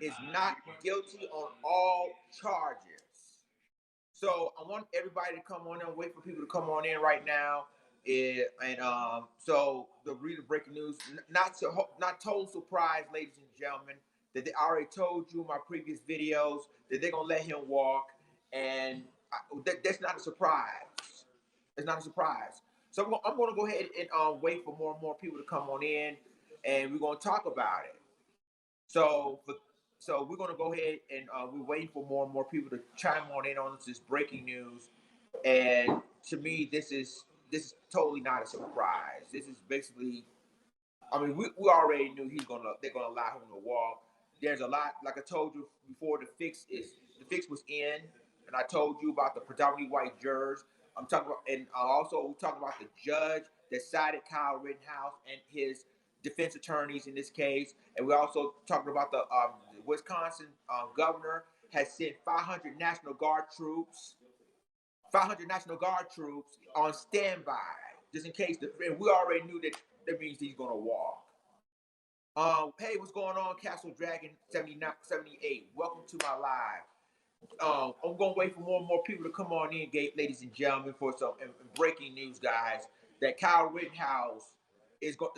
is not guilty on all charges. So I want everybody to come on in. Wait for people to come on in right now. So the reader breaking news, not total surprise, ladies and gentlemen, that they already told you in my previous videos that they're gonna let him walk, and that's not a surprise. It's not a surprise. So I'm gonna go ahead and wait for more and more people to come on in, and we're gonna talk about it. So we're gonna go ahead and we're waiting for more and more people to chime on in on this breaking news. And to me, this is totally not a surprise. This is basically, I mean, we already knew they're gonna allow him to walk. There's a lot, like I told you before, the fix was in, and I told you about the predominantly white jurors. I'm talking about, and also talking about the judge that cited Kyle Rittenhouse and his defense attorneys in this case, and we also talking about the Wisconsin governor has sent 500 National Guard troops on standby, just in case. And we already knew that means he's gonna walk. Hey, what's going on, Castle Dragon 78? Welcome to my live. I'm gonna wait for more and more people to come on in, ladies and gentlemen, for some breaking news, guys. That Kyle Rittenhouse is going.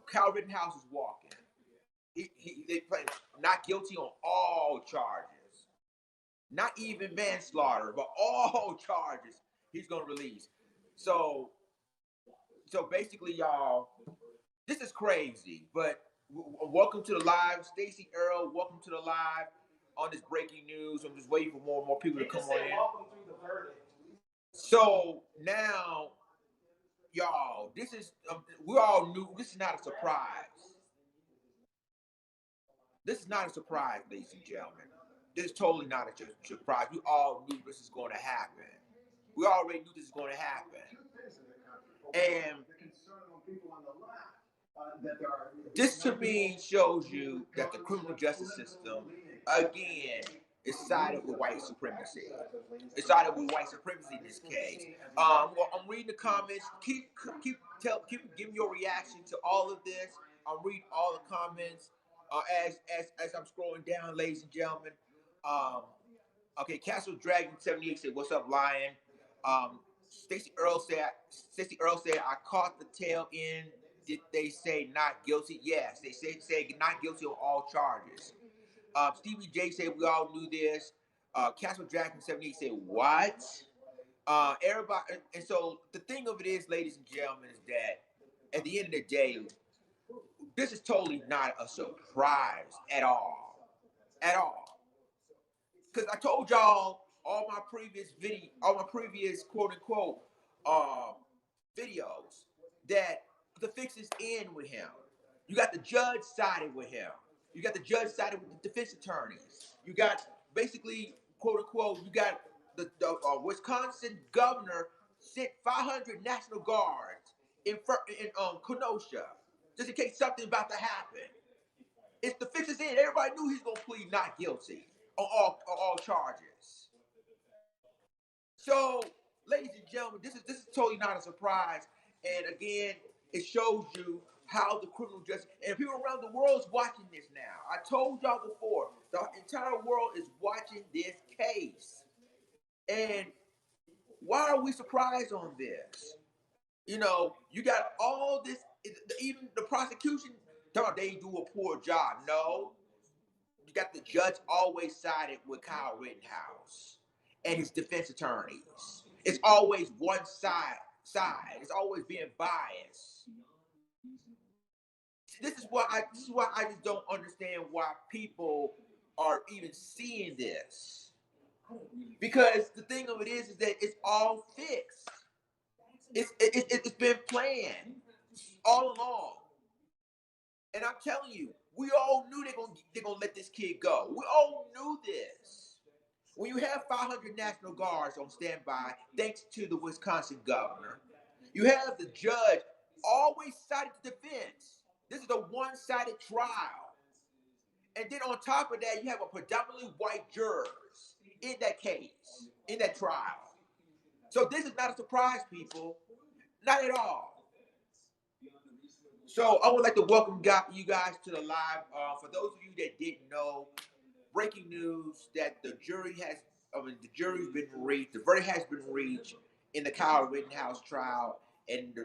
Kyle Rittenhouse is walking. They play not guilty on all charges, not even manslaughter, but all charges. He's gonna release. So basically, y'all, this is crazy. But welcome to the live, Stacey Earl. Welcome to the live on this breaking news. I'm just waiting for more and more people to come on in. So now, y'all, this is we all knew this is not a surprise. This is not a surprise, ladies and gentlemen. This is totally not a surprise. We all knew this is going to happen. We already knew this is going to happen. And this to me shows you that the criminal justice system, again, is sided with white supremacy. It's sided with white supremacy in this case. Well, I'm reading the comments. Keep giving your reaction to all of this. I'm reading all the comments as I'm scrolling down, ladies and gentlemen. Okay, Castle Dragon 78 said, "What's up, Lion?" Stacey Earl said, "I caught the tail end. Did they say not guilty?" Yes, they say not guilty on all charges. Stevie J said, "We all knew this." Castle Dragon 78 said, "What?" Everybody, and so the thing of it is, ladies and gentlemen, is that at the end of the day, this is totally not a surprise at all, at all. Because I told y'all all my previous quote unquote videos that the fix is in with him. You got the judge sided with him. You got the judge sided with the defense attorneys. You got basically quote unquote. You got the Wisconsin governor sent 500 National Guards in Kenosha just in case something about to happen. It's the fix is in. Everybody knew he's gonna plead not guilty on all charges. So, ladies and gentlemen, this is totally not a surprise. And again, it shows you how the criminal justice and people around the world is watching this now. I told y'all before, the entire world is watching this case. And why are we surprised on this? You know, you got all this, even the prosecution thought they do a poor job. No, you got the judge always sided with Kyle Rittenhouse and his defense attorneys. It's always one side. It's always being biased. This is why I just don't understand why people are even seeing this. Because the thing of it is that it's all fixed. It's been planned all along. And I'm telling you, we all knew they're gonna let this kid go. We all knew this. When you have 500 National Guards on standby, thanks to the Wisconsin governor, you have the judge always sided the defense. This is a one-sided trial. And then on top of that, you have a predominantly white jurors in that case, in that trial. So this is not a surprise, people. Not at all. So I would like to welcome you guys to the live. For those of you that didn't know, breaking news that the jury's been reached, the verdict has been reached in the Kyle Rittenhouse trial, and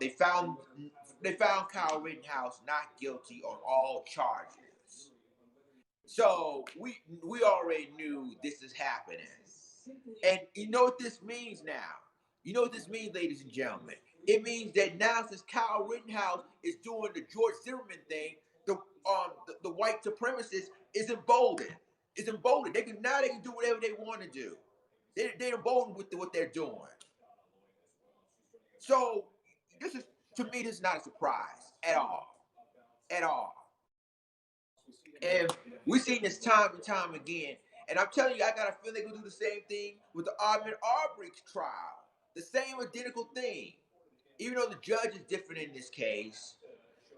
they found Kyle Rittenhouse not guilty on all charges. So we already knew this is happening. And you know what this means now? You know what this means, ladies and gentlemen? It means that now, since Kyle Rittenhouse is doing the George Zimmerman thing, the white supremacist is emboldened. It's emboldened. They can do whatever they want to do. They're emboldened with what they're doing. So this is, to me, this is not a surprise at all, at all. And we've seen this time and time again. And I'm telling you, I got a feeling they're gonna do the same thing with the Ahmaud Arbery trial. The same identical thing. Even though the judge is different in this case,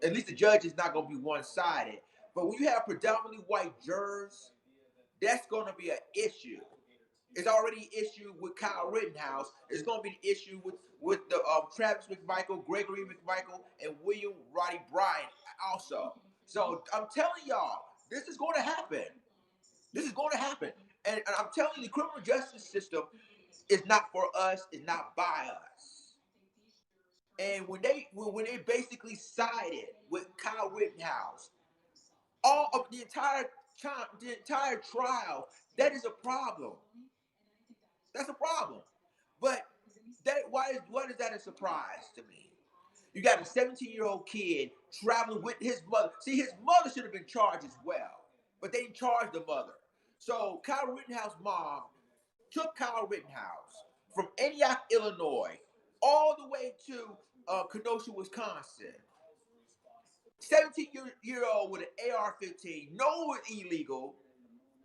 at least the judge is not gonna be one-sided. But when you have predominantly white jurors, that's gonna be an issue. It's already an issue with Kyle Rittenhouse. It's gonna be an issue with the Travis McMichael, Gregory McMichael, and William Roddy Bryant also. So I'm telling y'all, this is going to happen. This is going to happen. And I'm telling you, the criminal justice system is not for us, it's not by us. And when they basically sided with Kyle Rittenhouse, all of the entire time, the entire trial, that is a problem. That's a problem. But why is that a surprise to me? You got a 17-year-old kid traveling with his mother. See, his mother should have been charged as well, but they didn't charge the mother. So Kyle Rittenhouse's mom took Kyle Rittenhouse from Antioch, Illinois, all the way to Kenosha, Wisconsin. 17-year-old with an AR-15, no illegal,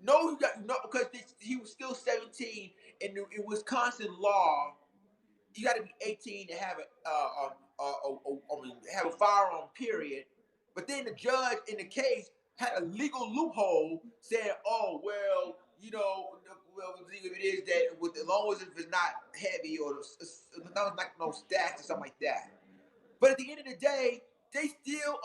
no, because he was still 17 in Wisconsin law. You got to be 18 to have have a firearm. Period. But then the judge in the case had a legal loophole saying, "Oh well, it is that as long as it's not heavy or not like no stacks or something like that." But at the end of the day, they still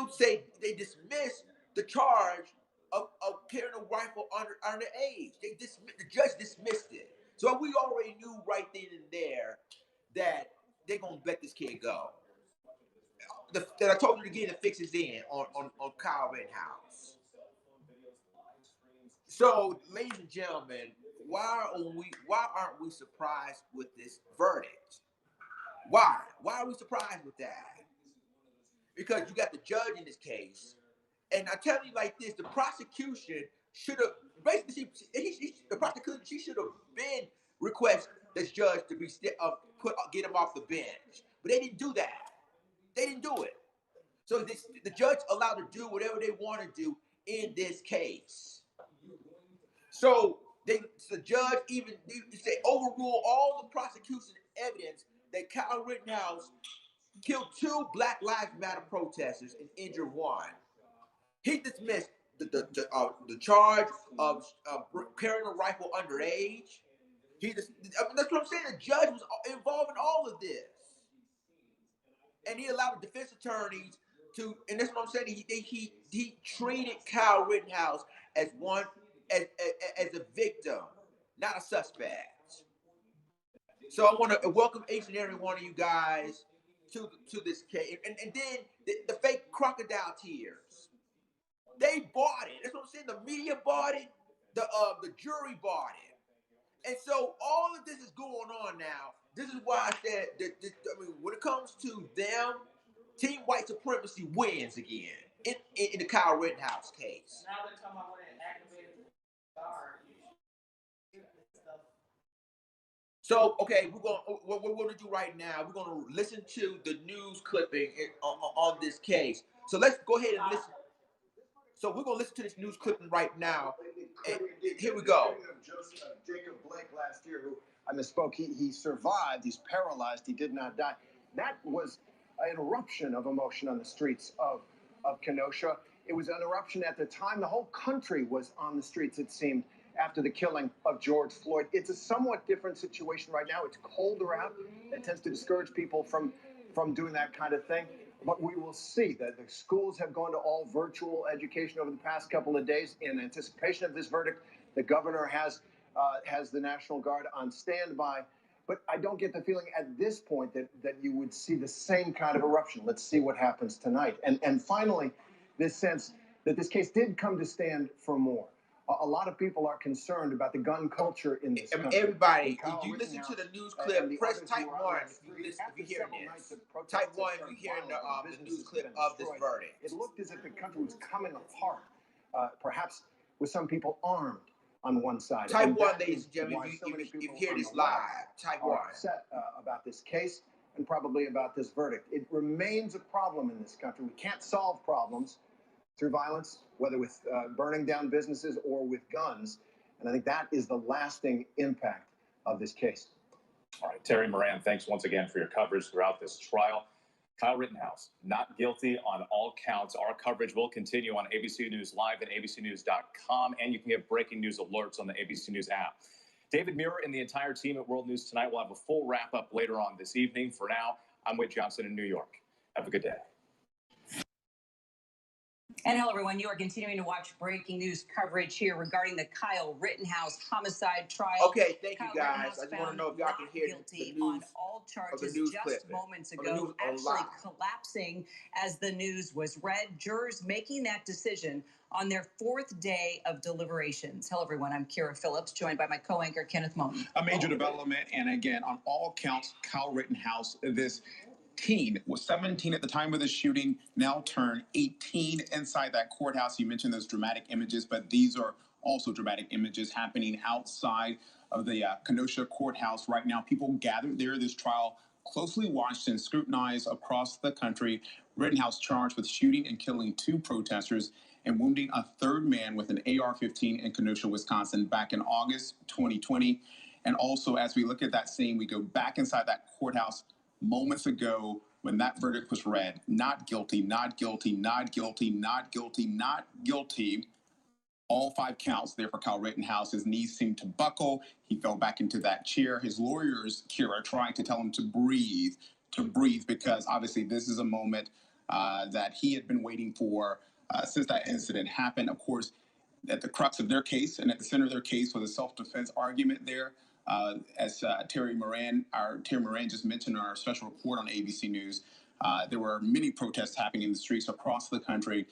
say they dismiss the charge of carrying a rifle under age. The judge dismissed it. So we already knew right then and there that they're gonna let this kid go. That I told you to get the fixes in on Kyle Rittenhouse. So, ladies and gentlemen, why aren't we surprised with this verdict? Why? Why are we surprised with that? Because you got the judge in this case, and I tell you like this: the prosecution should have basically the prosecution she should have been request this judge to be get him off the bench, but they didn't do that. They didn't do it. So the judge allowed to do whatever they want to do in this case. So the judge even say overrule all the prosecution evidence that Kyle Rittenhouse killed 2 Black Lives Matter protesters and injured 1. He dismissed the charge of carrying a rifle underage. That's what I'm saying. The judge was involved in all of this, and he allowed the defense attorneys to. And that's what I'm saying. He treated Kyle Rittenhouse as as a victim, not a suspect. So I want to welcome each and every one of you guys to this case, and then the fake crocodile tears. They bought it. That's what I'm saying. The media bought it. The jury bought it. And so all of this is going on now. This is why I said when it comes to them, Team White Supremacy wins again in the Kyle Rittenhouse case. Now they're talking about when it activated the guard. So, okay, what we're going to do right now, we're going to listen to the news clipping on this case. So let's go ahead and listen. So we're going to listen to this news clipping right now. And here we go. Jacob Blake last year, who I misspoke, he survived. He's paralyzed. He did not die. That was an eruption of emotion on the streets of Kenosha. It was an eruption at the time. The whole country was on the streets, it seemed, after the killing of George Floyd. It's a somewhat different situation right now. It's colder out. It tends to discourage people from from doing that kind of thing. But we will see that the schools have gone to all virtual education over the past couple of days in anticipation of this verdict. The governor has the National Guard on standby. But I don't get the feeling at this point that you would see the same kind of eruption. Let's see what happens tonight. And finally, this sense that this case did come to stand for more. A lot of people are concerned about the gun culture in this country. Everybody, if you listen to the news clip, press type 1 if you're hearing this. Type 1 if you're hearing the news clip of this verdict. It looked as if the country was coming apart, perhaps with some people armed on one side. Type 1, ladies and gentlemen, if you hear this live, type 1. Upset about this case and probably about this verdict. It remains a problem in this country. We can't solve problems through violence, whether with burning down businesses or with guns. And I think that is the lasting impact of this case. All right, Terry Moran, thanks once again for your coverage throughout this trial. Kyle Rittenhouse, not guilty on all counts. Our coverage will continue on ABC News Live and abcnews.com, and you can get breaking news alerts on the ABC News app. David Muir and the entire team at World News Tonight will have a full wrap-up later on this evening. For now, I'm Wade Johnson in New York. Have a good day. And hello, everyone. You are continuing to watch breaking news coverage here regarding the Kyle Rittenhouse homicide trial. Okay, thank you, guys. I just want to know if y'all can hear the news on all charges just moments ago, actually collapsing as the news was read. Jurors making that decision on their fourth day of deliberations. Hello, everyone. I'm Kira Phillips, joined by my co-anchor, Kenneth Moton. A major development, and again, on all counts, Kyle Rittenhouse, this teen was 17 at the time of the shooting, now turned 18 inside that courthouse. You mentioned those dramatic images, but these are also dramatic images happening outside of the Kenosha courthouse right now. People gathered there. This trial closely watched and scrutinized across the country. Rittenhouse charged with shooting and killing 2 protesters and wounding a 3rd man with an AR-15 in Kenosha, Wisconsin back in August 2020. And also, as we look at that scene, we go back inside that courthouse moments ago when that verdict was read. Not guilty, not guilty, not guilty, not guilty, not guilty. All 5 counts there for Kyle Rittenhouse. His knees seemed to buckle. He fell back into that chair. His lawyers, Kira, trying to tell him to breathe, because obviously this is a moment that he had been waiting for since that incident happened. Of course, at the crux of their case and at the center of their case was a self-defense argument there. As Terry Moran just mentioned in our special report on ABC News, there were many protests happening in the streets across the country,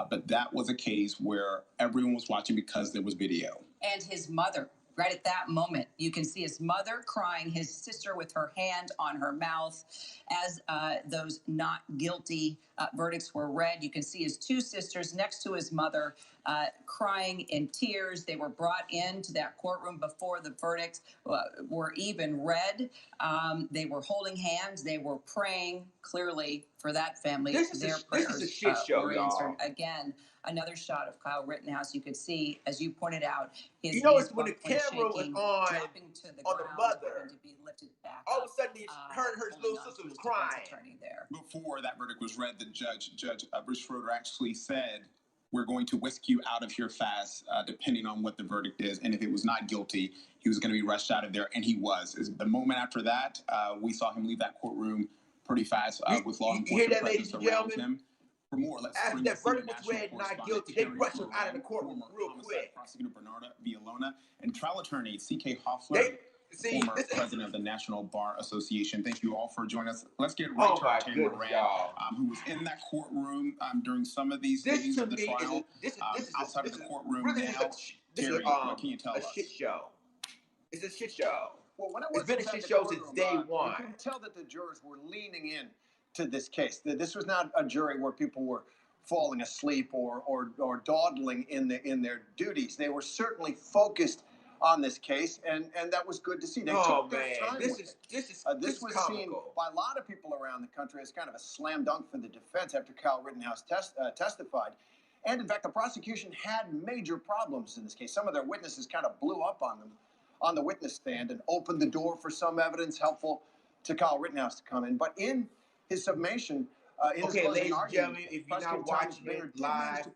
but that was a case where everyone was watching because there was video. And his mother, right at that moment, you can see his mother crying, his sister with her hand on her mouth as those not guilty verdicts were read. You can see his 2 sisters next to his mother crying in tears. They were brought into that courtroom before the verdicts were even read. They were holding hands. They were praying clearly for that family. This is a shit show, y'all. Again, another shot of Kyle Rittenhouse. You could see, as you pointed out, his it's when the camera was on the mother, to be lifted back all of a sudden her and her little sister was crying. Before that verdict was read, the Judge Bruce Schroeder actually said, "We're going to whisk you out of here fast, depending on what the verdict is." And if it was not guilty, he was going to be rushed out of there, and he was. The moment after that, we saw him leave that courtroom pretty fast with law enforcement presence around him. For more, let's after that verdict was read not guilty, they rushed him out of the courtroom real quick. Prosecutor Bernarda Villalona and trial attorney C.K. Hoffler, former president of the National Bar Association. Thank you all for joining us. Let's get right to Terry Moran, who was in that courtroom during some of these days of the trial. Outside of the courtroom really now. Terry, what can you tell us? A shit show. It's a shit show. Well, when it's been a shit show since day one. You can tell that the jurors were leaning in to this case. This was not a jury where people were falling asleep or dawdling in their duties. They were certainly focused on this case, and that was good to see. They took their time. This was comical. Seen by a lot of people around the country as kind of a slam dunk for the defense after Kyle Rittenhouse testified. And in fact, the prosecution had major problems in this case. Some of their witnesses kind of blew up on them on the witness stand and opened the door for some evidence helpful to Kyle Rittenhouse to come in. But in his summation, ladies and gentlemen, if you're not watching it live,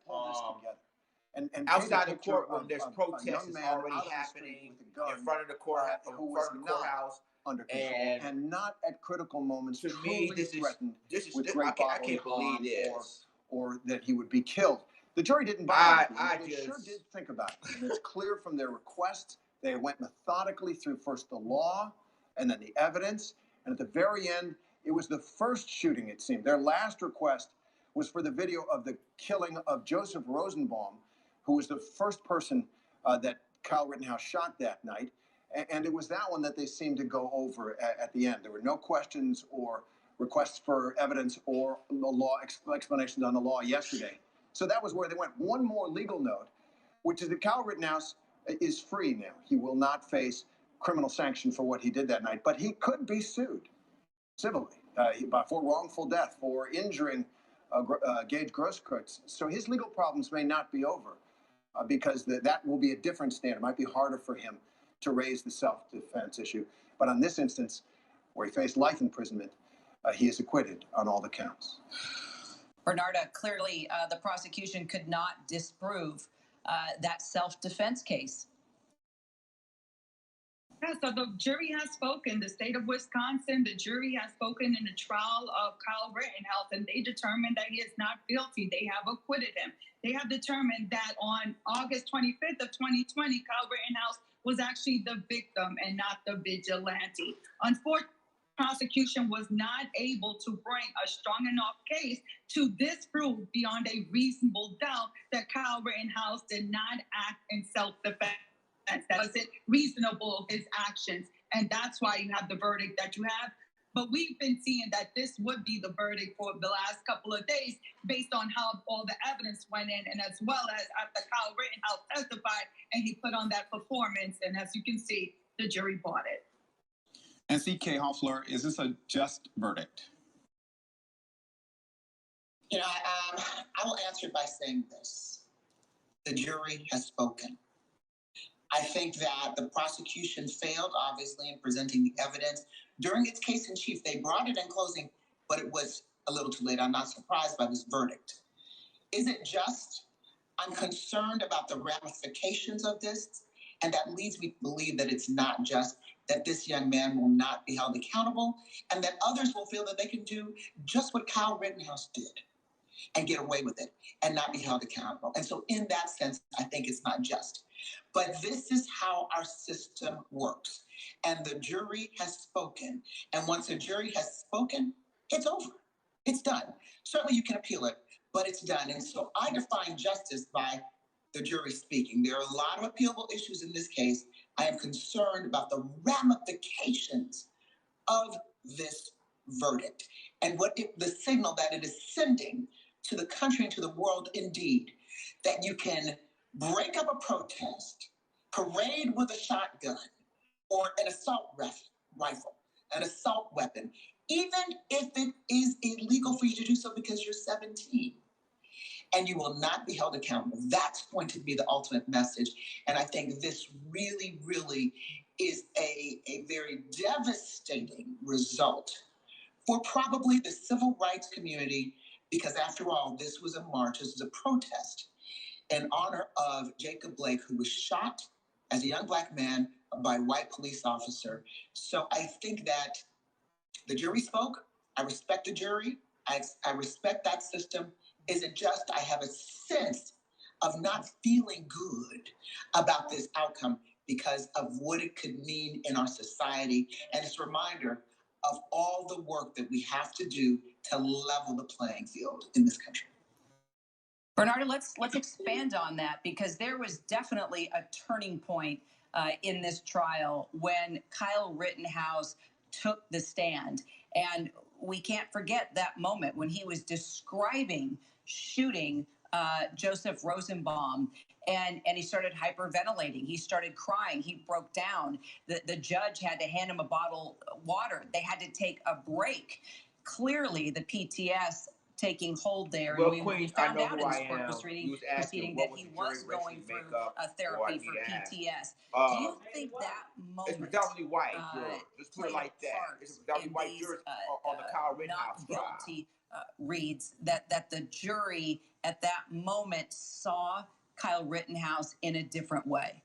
outside the courtroom, there's protests already happening in front of the courthouse. under control and not at critical moments to truly me, this threatened is with this, great I can't believe this. or that he would be killed. The jury didn't buy it. They sure did think about it. And it's clear from their request, they went methodically through first the law and then the evidence. And at the very end, it was the first shooting, it seemed. Their last request was for the video of the killing of Joseph Rosenbaum, who was the first person that Kyle Rittenhouse shot that night. And it was that one that they seemed to go over at the end. There were no questions or requests for evidence or the law explanations on the law yesterday. So that was where they went. One more legal note, which is that Kyle Rittenhouse is free now. He will not face criminal sanction for what he did that night, but he could be sued civilly for wrongful death, for injuring Gage Grosskreutz. So his legal problems may not be over because that will be a different standard. It might be harder for him to raise the self-defense issue. But on this instance, where he faced life imprisonment, he is acquitted on all the counts. Bernarda, clearly the prosecution could not disprove that self-defense case. Yeah, so the jury has spoken. The state of Wisconsin, the jury has spoken in the trial of Kyle Rittenhouse, and they determined that he is not guilty. They have acquitted him. They have determined that on August 25th of 2020, Kyle Rittenhouse was actually the victim and not the vigilante. Unfortunately, prosecution was not able to bring a strong enough case to disprove beyond a reasonable doubt that Kyle Rittenhouse did not act in self-defense. That wasn't reasonable, his actions. And that's why you have the verdict that you have. But we've been seeing that this would be the verdict for the last couple of days based on how all the evidence went in, and as well as after Kyle Rittenhouse testified and he put on that performance. And as you can see, the jury bought it. And C.K. Hoffler, is this a just verdict? You know, I will answer by saying this. The jury has spoken. I think that the prosecution failed, obviously, in presenting the evidence. During its case in chief, they brought it in closing, but it was a little too late. I'm not surprised by this verdict. Is it just? I'm concerned about the ramifications of this, and that leads me to believe that it's not just, that this young man will not be held accountable, and that others will feel that they can do just what Kyle Rittenhouse did and get away with it and not be held accountable. And so in that sense, I think it's not just. But this is how our system works. And the jury has spoken. And once a jury has spoken, it's over. It's done. Certainly you can appeal it, but it's done. And so I define justice by the jury speaking. There are a lot of appealable issues in this case. I am concerned about the ramifications of this verdict and the signal that it is sending to the country and to the world, indeed, that you can break up a protest, parade with a shotgun or an assault rifle, an assault weapon, even if it is illegal for you to do so because you're 17. And you will not be held accountable. That's going to be the ultimate message. And I think this really, really is a very devastating result for probably the civil rights community, because after all, this was a march, this was a protest in honor of Jacob Blake, who was shot as a young Black man by a white police officer. So I think that the jury spoke. I respect the jury. I respect that system. Is it just? I have a sense of not feeling good about this outcome because of what it could mean in our society. And it's a reminder of all the work that we have to do to level the playing field in this country. Bernarda, let's expand on that, because there was definitely a turning point in this trial when Kyle Rittenhouse took the stand. And we can't forget that moment when he was describing shooting Joseph Rosenbaum, and he started hyperventilating. He started crying. He broke down. The judge had to hand him a bottle of water. They had to take a break. Clearly, the PTS taking hold there. Well, and we found out in this court proceeding that he was going through a therapy for PTS. Do you think that moment, it's predominantly white jurors, let's put it like that. It's predominantly white jurors on the Kyle Rittenhouse trial. Guilty reads that the jury at that moment saw Kyle Rittenhouse in a different way?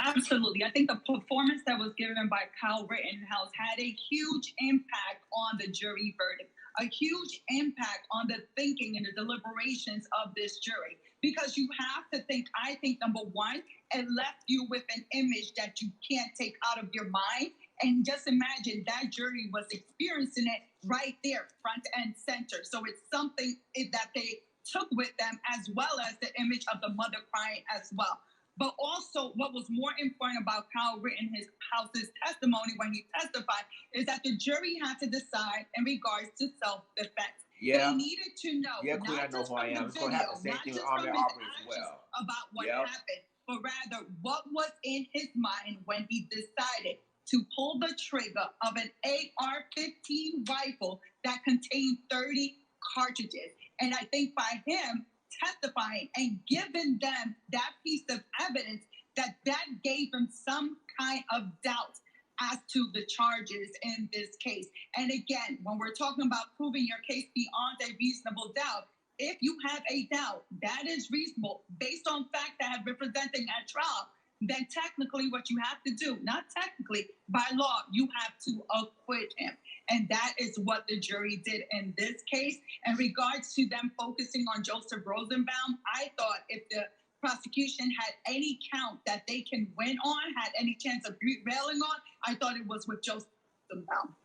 Absolutely. I think the performance that was given by Kyle Rittenhouse had a huge impact on the jury verdict, a huge impact on the thinking and the deliberations of this jury. Because you have to think, I think, number one, it left you with an image that you can't take out of your mind. And just imagine that jury was experiencing it right there, front and center. So it's something that they took with them, as well as the image of the mother crying as well. But also, what was more important about Kyle Rittenhouse's testimony when he testified is that the jury had to decide in regards to self-defense. Yeah. They needed to know, Yeah, Queen, I know who I am. It's going to happen the same thing with Ahmed Aubrey as well. About what happened, but rather what was in his mind when he decided to pull the trigger of an AR-15 rifle that contained 30 cartridges. And I think by him testifying and giving them that piece of evidence, that gave them some kind of doubt as to the charges in this case. And again, when we're talking about proving your case beyond a reasonable doubt, if you have a doubt that is reasonable based on facts that have been presented at trial, then technically what you have to do, not technically, by law, you have to acquit him. And that is what the jury did in this case. In regards to them focusing on Joseph Rosenbaum, I thought if the prosecution had any count that they can win on, had any chance of prevailing on, I thought it was with Joseph Rosenbaum.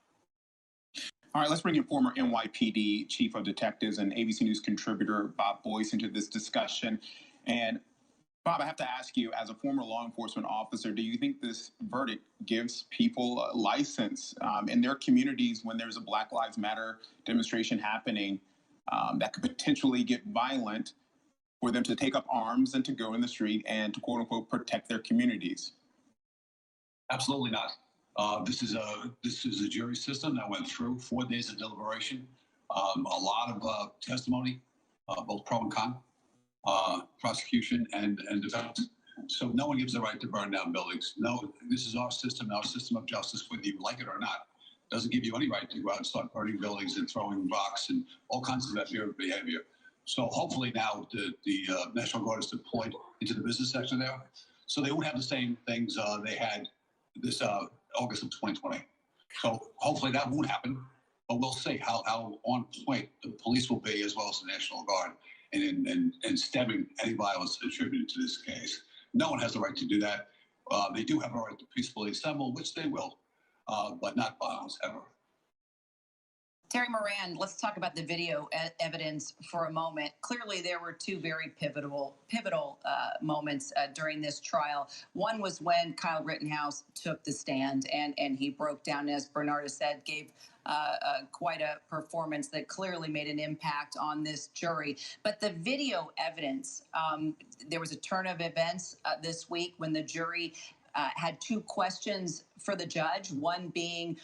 All right, let's bring in former NYPD Chief of Detectives and ABC News contributor Bob Boyce into this discussion. And Bob, I have to ask you, as a former law enforcement officer, do you think this verdict gives people a license in their communities when there's a Black Lives Matter demonstration happening that could potentially get violent, for them to take up arms and to go in the street and to, quote unquote, protect their communities? Absolutely not. This is a jury system that went through 4 days of deliberation, a lot of testimony, both pro and con, prosecution and defense. So no one gives the right to burn down buildings. No, this is our system of justice, whether you like it or not. Doesn't give you any right to go out and start burning buildings and throwing rocks and all kinds of abusive behavior. So hopefully now the National Guard is deployed into the business sector there, so they won't have the same things they had this August of 2020. So hopefully that won't happen, but we'll see how on point the police will be, as well as the National Guard, in stemming any violence attributed to this case. No one has the right to do that. They do have a right to peacefully assemble, which they will, but not violence ever. Terry Moran, let's talk about the video evidence for a moment. Clearly, there were two very pivotal moments during this trial. One was when Kyle Rittenhouse took the stand and he broke down, as Bernarda said, gave quite a performance that clearly made an impact on this jury. But the video evidence, there was a turn of events this week when the jury had two questions for the judge, one being,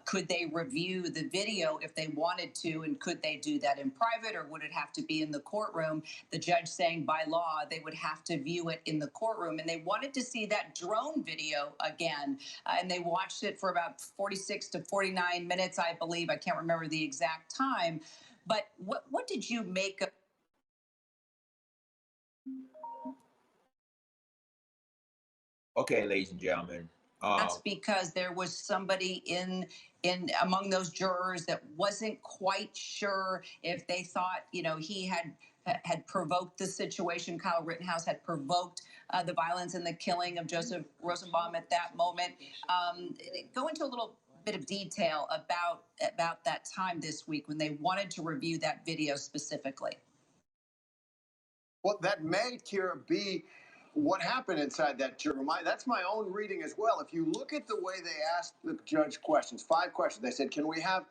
could they review the video if they wanted to, and could they do that in private, or would it have to be in the courtroom? The judge saying by law they would have to view it in the courtroom, and they wanted to see that drone video again, and they watched it for about 46 to 49 minutes, I believe. I can't remember the exact time, but what did you make of? Okay, ladies and gentlemen. That's because there was somebody in among those jurors that wasn't quite sure if they thought, he had provoked the situation. Kyle Rittenhouse had provoked the violence and the killing of Joseph Rosenbaum at that moment. Go into a little bit of detail about that time this week when they wanted to review that video specifically. Well, that may, Kira, be what happened inside that jury. That's my own reading as well. If you look at the way they asked the judge questions, 5 questions, they said, can we have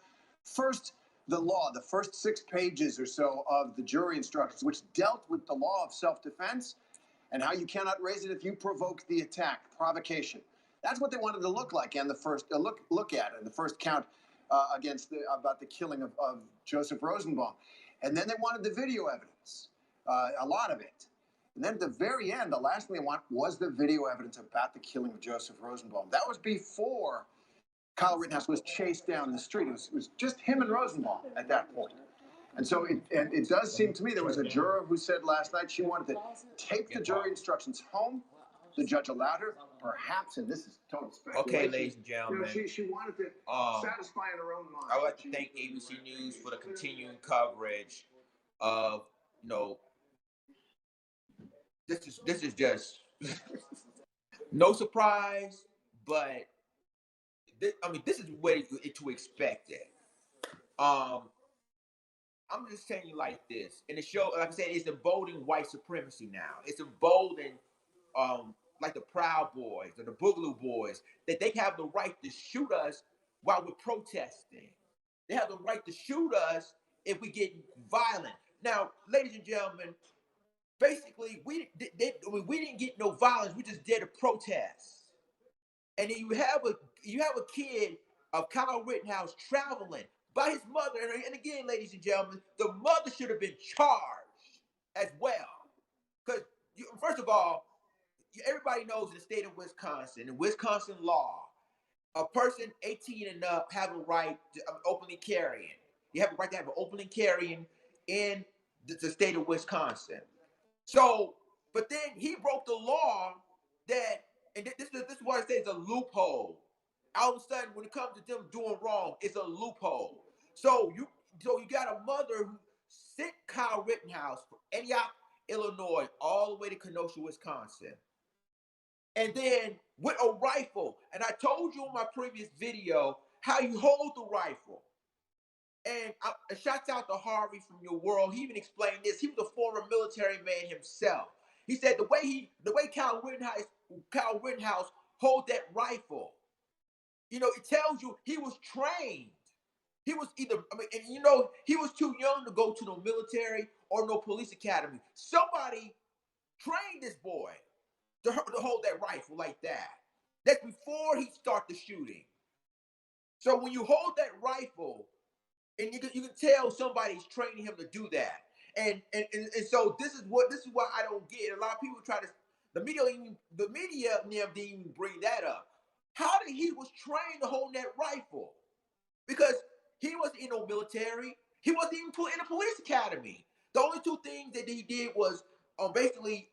first the law, the first 6 pages or so of the jury instructions, which dealt with the law of self-defense and how you cannot raise it if you provoke the attack, provocation. That's what they wanted to look like, and the first look at it, the first count about the killing of Joseph Rosenbaum. And then they wanted the video evidence, a lot of it. And then at the very end, the last thing they want was the video evidence about the killing of Joseph Rosenbaum. That was before Kyle Rittenhouse was chased down the street. It was just him and Rosenbaum at that point. And so it does seem to me there was a juror who said last night she wanted to take the jury instructions home The judge allowed her, perhaps, and this is total speculation. Okay, ladies and gentlemen. She wanted to satisfy in her own mind. I would like to thank ABC News for the continuing coverage of, this is just no surprise, but this is what to expect it. I'm just telling you like this, and the show, like I said, it's emboldening white supremacy now. It's emboldening, like the Proud Boys or the Boogaloo Boys, that they have the right to shoot us while we're protesting. They have the right to shoot us if we get violent. Now, ladies and gentlemen, basically, we didn't get no violence. We just did a protest. And then you have a kid of Kyle Rittenhouse traveling by his mother. And again, ladies and gentlemen, the mother should have been charged as well. Because first of all, everybody knows in the state of Wisconsin, in Wisconsin law, a person 18 and up have a right to openly carrying. You have a right to have an openly carrying in the state of Wisconsin. So, but then he broke the law that, and this is what I say is a loophole. All of a sudden, when it comes to them doing wrong, it's a loophole. So you got a mother who sent Kyle Rittenhouse from Antioch, Illinois, all the way to Kenosha, Wisconsin. And then with a rifle. And I told you in my previous video how you hold the rifle. And shouts out to Harvey from Your World. He even explained this. He was a former military man himself. He said the way Kyle Rittenhouse hold that rifle, it tells you he was trained. He was either, he was too young to go to no military or no police academy. Somebody trained this boy to hold that rifle like that. That's before he started the shooting. So when you hold that rifle, and you can tell somebody's training him to do that. And so this is what I don't get. A lot of people the media didn't even bring that up. How did he was trained to hold that rifle? Because he wasn't in no military. He wasn't even put in a police academy. The only two things that he did was basically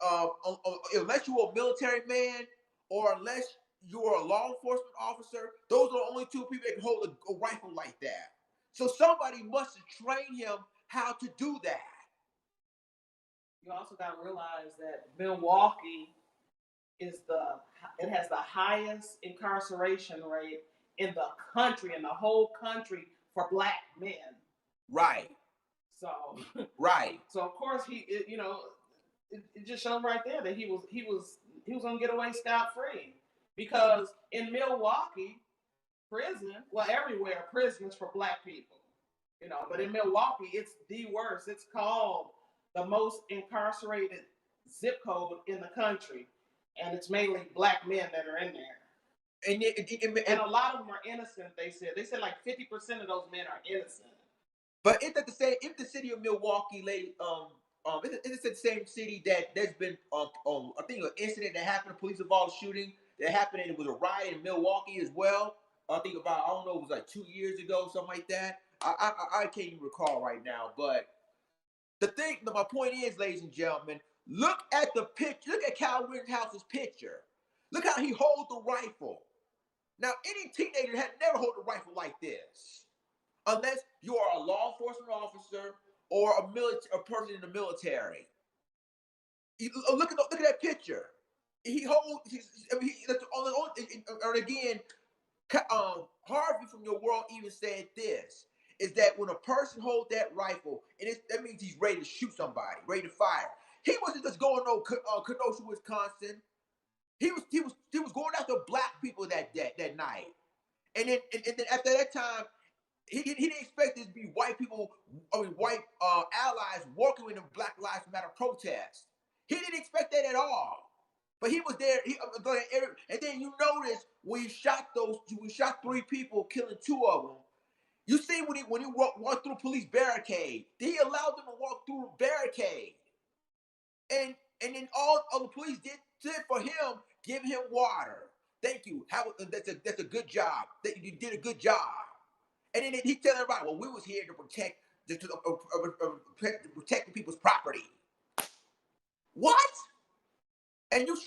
unless you were a military man or unless you were a law enforcement officer, those are the only two people that can hold a rifle like that. So somebody must have trained him how to do that. You also got to realize that Milwaukee has the highest incarceration rate in the country, in the whole country, for black men. Right. So. Right. So of course it just shows right there that he was gonna get away scot-free, because in Milwaukee prison, well, everywhere prisons for black people, but in Milwaukee it's the worst. It's called the most incarcerated zip code in the country, and it's mainly black men that are in there. And a lot of them are innocent. They said like 50% of those men are innocent. But isn't that the same? If the city of Milwaukee, it's the same city there's been I think an incident that happened, a police involved shooting that happened, and it was a riot in Milwaukee as well. I think about, I don't know, it was like 2 years ago, something like that. I can't even recall right now. But my point is, ladies and gentlemen, look at the picture. Look at Kyle Rittenhouse's picture. Look how he holds the rifle. Now, any teenager had never held a rifle like this, unless you are a law enforcement officer or a person in the military. Look at that picture. He holds. And again, Harvey from Your World even said this: is that when a person holds that rifle, that means he's ready to shoot somebody, ready to fire. He wasn't just going on Kenosha, Wisconsin. He was going after black people that night, and then after that time, he didn't expect this to be white people, white allies walking with him, Black Lives Matter protests. He didn't expect that at all. But he was there. And then you notice when we shot 3 people, killing 2 of them. You see when he walked through a police barricade, he allowed them to walk through a barricade. And then all the police did for him, give him water. Thank you. That's a good job. You did a good job. And then he telling everybody, well, we was here to protect protect people's property. What? And you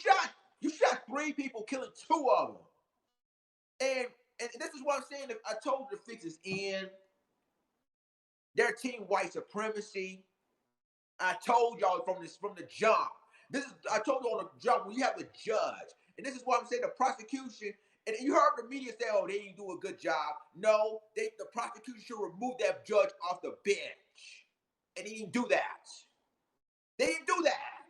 You shot 3 people, killing 2 of them. And this is what I'm saying. I told you the fix is in. Their team white supremacy. I told y'all from the jump. I told you on the jump when you have a judge, and this is what I'm saying. The prosecution, and you heard the media say, "Oh, they didn't do a good job." No, the prosecution should remove that judge off the bench, and they didn't do that. They didn't do that,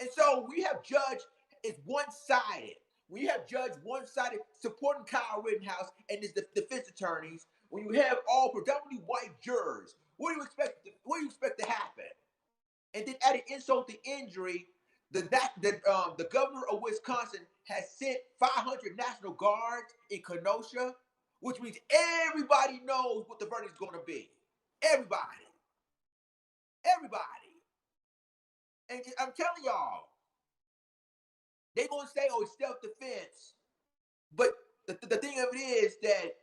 and so we have judge is one-sided. We have judge one-sided supporting Kyle Rittenhouse and his defense attorneys. When you have all predominantly white jurors, what do you expect? What do you expect to happen? And then added insult to injury, the governor of Wisconsin has sent 500 National Guards in Kenosha, which means everybody knows what the verdict is going to be. Everybody. And I'm telling y'all, they're going to say, "Oh, it's self-defense." But the thing of it is that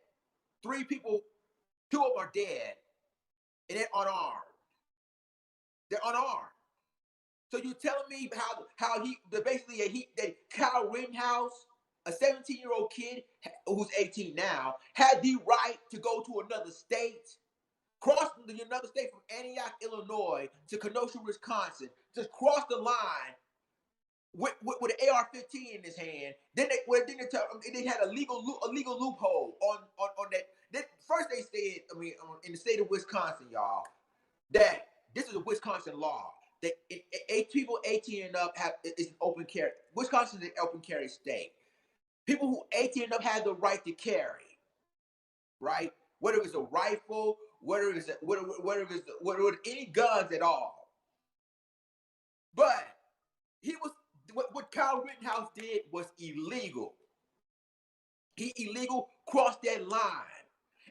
3 people, 2 of them are dead, and they're unarmed. They're unarmed. So you telling me how Kyle Rittenhouse, a 17-year-old kid who's 18 now, had the right to go to another state, cross another state from Antioch, Illinois to Kenosha, Wisconsin, just cross the line with an AR-15 in his hand. Then they had a legal loophole on that. First they said, in the state of Wisconsin, y'all, that this is a Wisconsin law. That people 18 and up is an open carry. Wisconsin is an open carry state. People who 18 and up have the right to carry, right? Whether it's a rifle, whether it's any guns at all. But what Kyle Rittenhouse did was illegal. He illegal crossed that line,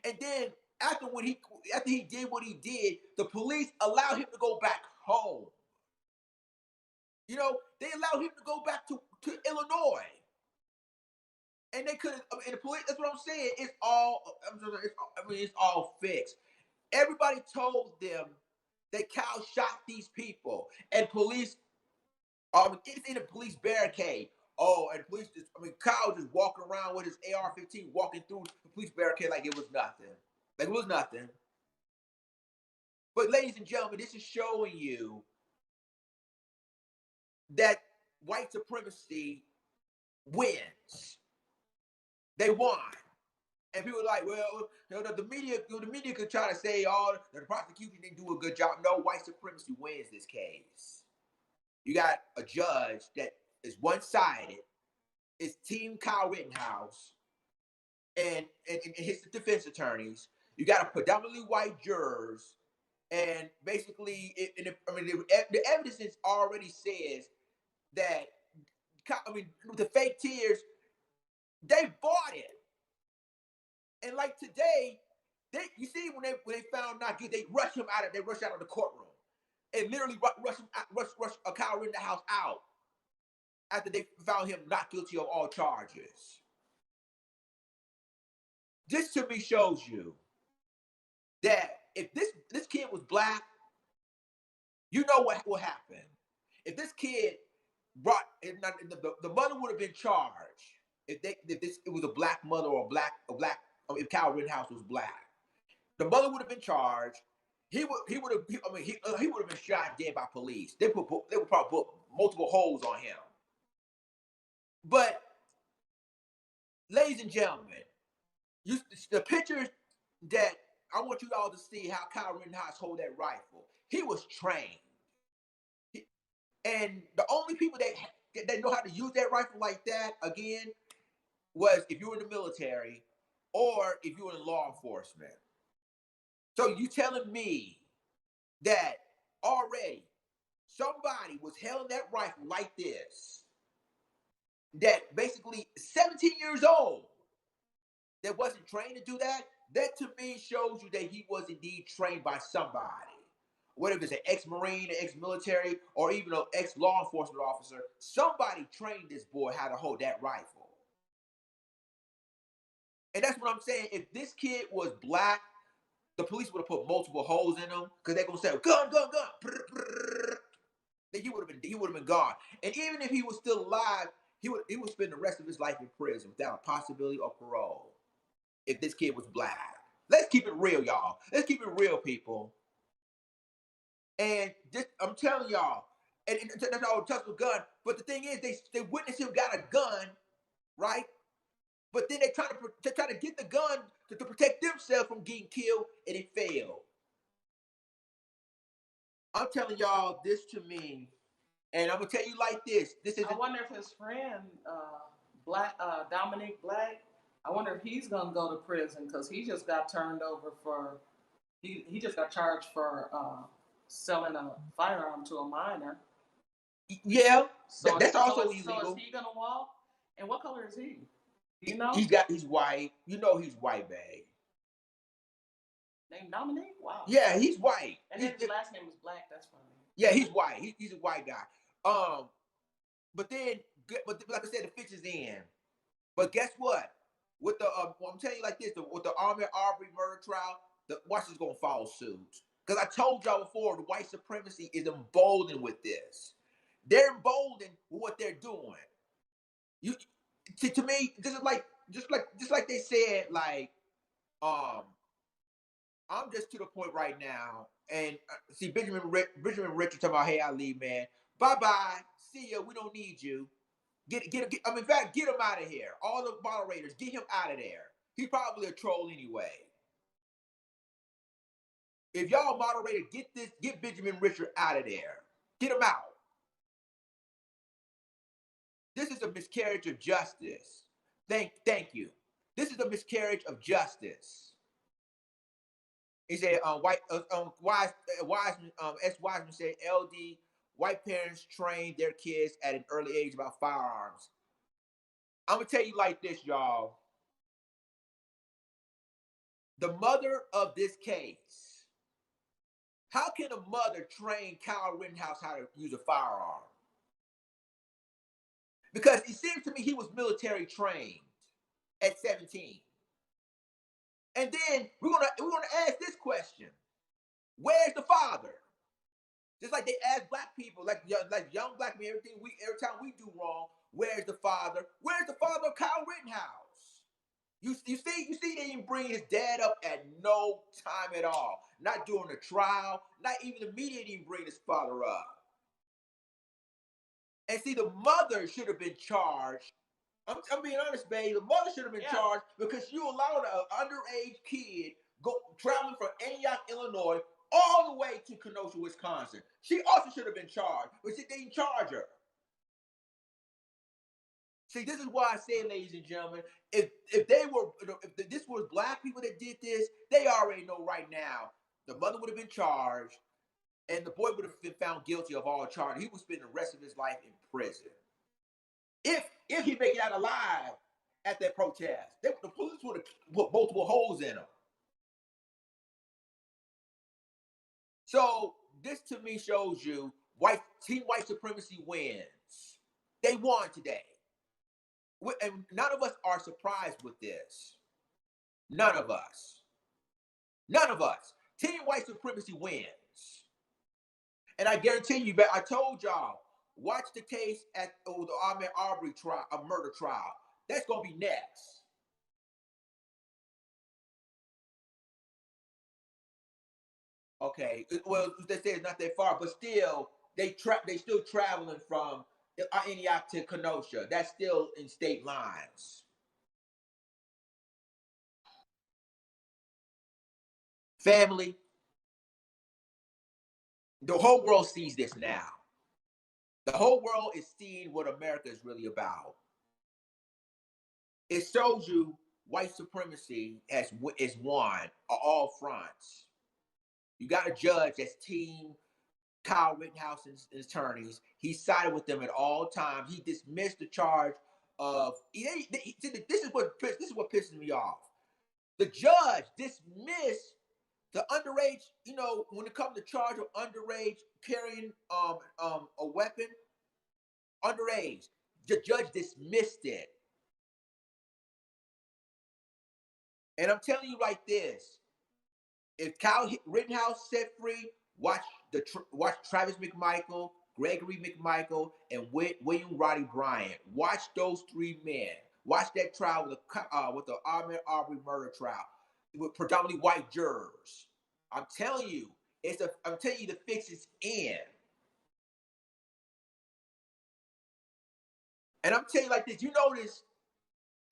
and then after he did what he did, the police allowed him to go back home. You know, they allowed him to go back to Illinois. And they could have, and the police, that's what I'm saying. It's all fixed. Everybody told them that Kyle shot these people. And police, it's in a police barricade. Oh, and police Kyle just walking around with his AR-15, walking through the police barricade like it was nothing. Like it was nothing. But ladies and gentlemen, this is showing you that white supremacy wins. They won. And people are like, well, the media could try to say, "Oh, the prosecution didn't do a good job." No, white supremacy wins this case. You got a judge that is one-sided. It's Team Kyle Rittenhouse and his defense attorneys. You got a predominantly white jurors, and basically, the evidence already says that the fake tears, they bought it. And like today, you see when they found not guilty, they rushed him out of the courtroom, and literally rushed Kyle Rittenhouse out after they found him not guilty of all charges. This to me shows you that if this kid was black, you know what will happen. If this kid the mother would have been charged if it was a black mother or if Kyle Rittenhouse was black. The mother would have been charged. He would have been shot dead by police. They would probably put multiple holes on him. But, ladies and gentlemen, the pictures that I want you all to see how Kyle Rittenhouse hold that rifle. He was trained, and the only people that know how to use that rifle like that again was if you were in the military or if you were in law enforcement. So you telling me that already somebody was held that rifle like this, that basically 17 years old, that wasn't trained to do that? That to me shows you that he was indeed trained by somebody. Whether it's an ex-Marine, an ex-military, or even an ex-law enforcement officer, somebody trained this boy how to hold that rifle. And that's what I'm saying. If this kid was black, the police would have put multiple holes in him because they're gonna say gun. Then he would have been gone. And even if he was still alive, he would spend the rest of his life in prison without a possibility of parole if this kid was black. Let's keep it real, y'all. Let's keep it real, people. And just, I'm telling y'all, and that's all touch with gun. But the thing is, they witnessed him got a gun, right? But then they try to get the gun to protect themselves from getting killed, and it failed. I'm telling y'all, this to me, and I'm gonna tell you like this. This is. I wonder if his friend, Dominique Black, I wonder if he's gonna go to prison because he just got turned over for. He just got charged for selling a firearm to a minor. Yeah, so that's also illegal. So is he gonna walk? And what color is he? Do you know? He's white. You know he's white, babe. Named Dominique? Wow. Yeah, he's white. And then his last name is Black. That's funny. Yeah, he's white. He's a white guy. But then, but like I said, the fix is in. But guess what? With the I'm telling you like this, with the Ahmaud Arbery murder trial, the Washington's gonna follow suit. Because I told y'all before, the white supremacy is emboldened with this. They're emboldened with what they're doing. You, to me, this is like just like they said, like, I'm just to the point right now, and see Benjamin Richard talking about, hey, I leave, man. Bye bye. See ya. We don't need you. Get I mean, in fact, get him out of here. All the moderators, get him out of there. He's probably a troll anyway. If y'all moderator, get Benjamin Richard out of there. Get him out. This is a miscarriage of justice. Thank you. This is a miscarriage of justice. He said, Wiseman, S. Wiseman said, LD, white parents train their kids at an early age about firearms. I'm going to tell you like this, y'all. The mother of this case, how can a mother train Kyle Rittenhouse how to use a firearm? Because it seems to me he was military trained at 17. And then we're gonna ask this question: where's the father? Just like they ask black people, like young black men, every time we do wrong, where's the father? Where's the father of Kyle Rittenhouse? You see, they didn't bring his dad up at no time at all. Not during the trial, not even the media didn't bring his father up. And see, the mother should have been charged. I'm being honest, babe. The mother should have been charged because you allowed an underage kid traveling from Antioch, Illinois, all the way to Kenosha, Wisconsin. She also should have been charged, but they didn't charge her. See, this is why I say, ladies and gentlemen, if this was black people that did this, they already know right now the mother would have been charged, and the boy would have been found guilty of all charges. He would spend the rest of his life in prison. If he make it out alive at that protest, the police would have put multiple holes in him. So this to me shows you Team White Supremacy wins. They won today. And none of us are surprised with this. None of us. None of us. Team White Supremacy wins. And I guarantee you, I told y'all, watch the case at the Ahmaud Arbery trial, a murder trial. That's going to be next. Okay, well, they say it's not that far, but still, they still traveling from Antioch to Kenosha. That's still in state lines. Family, the whole world sees this now. The whole world is seeing what America is really about. It shows you white supremacy is won on all fronts. You got a judge that's Team Kyle Rittenhouse and his attorneys. He sided with them at all times. He dismissed the charge of. This is what pisses me off. The judge dismissed the underage. You know, when it comes to charge of underage carrying a weapon, underage, the judge dismissed it. And I'm telling you like this: if Kyle Rittenhouse set free, watch Travis McMichael Gregory McMichael, and William Roddy Bryant. Watch those three men. Watch that trial with the Ahmaud Arbery murder trial with predominantly white jurors. I'm telling you, I'm telling you, the fix is in. And I'm telling you like this, you know this,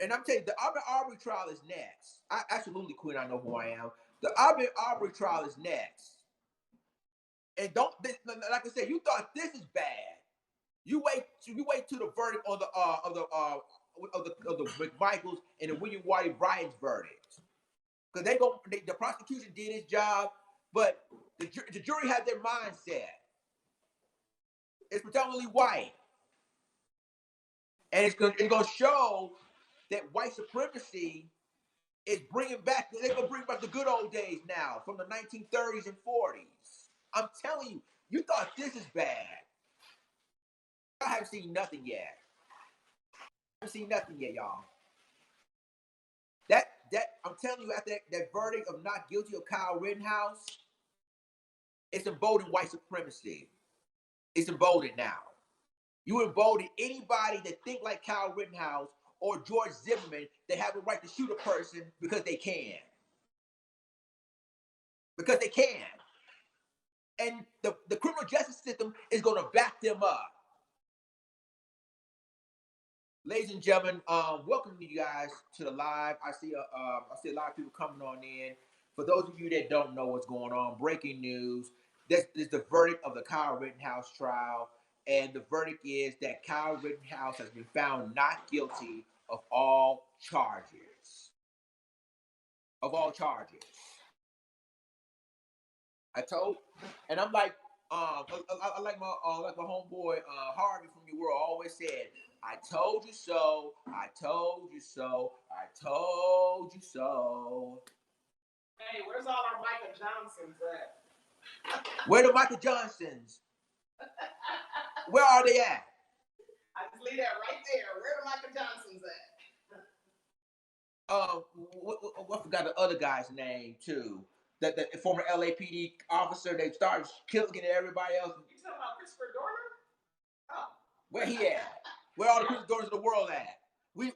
and I'm telling you, the Ahmaud Arbery trial is next. Absolutely, Queen, I know who I am. The Ahmaud Arbery trial is next. And don't, like I said, you thought this is bad. You wait till the verdict on the McMichaels and the William Roddy Bryant's verdict, because the prosecution did its job, but the jury had their mindset. It's predominantly white, and it's going to show that white supremacy is bringing back. They're going to bring back the good old days now from the 1930s and 40s. I'm telling you, you thought this is bad. I haven't seen nothing yet. Y'all. That I'm telling you, after that verdict of not guilty of Kyle Rittenhouse, it's emboldened white supremacy. It's emboldened now. You embolden anybody that think like Kyle Rittenhouse or George Zimmerman that have a right to shoot a person because they can. Because they can. And the criminal justice system is going to back them up. Ladies and gentlemen, welcome you guys to the live. I see a lot of people coming on in. For those of you that don't know what's going on, breaking news. This is the verdict of the Kyle Rittenhouse trial. And the verdict is that Kyle Rittenhouse has been found not guilty of all charges. Of all charges. And I'm like, I like my homeboy Harvey from Your World always said, I told you so, I told you so, I told you so. Hey, where's all our Michael Johnsons at? Where the Michael Johnsons? Where are they at? I just leave that right there. Where the Michael Johnsons at? I forgot the other guy's name too. The former LAPD officer, they started killing everybody else. You talking about Christopher Dorner? Oh. Where he at? Where all the Christopher Dorners of the world at? I'm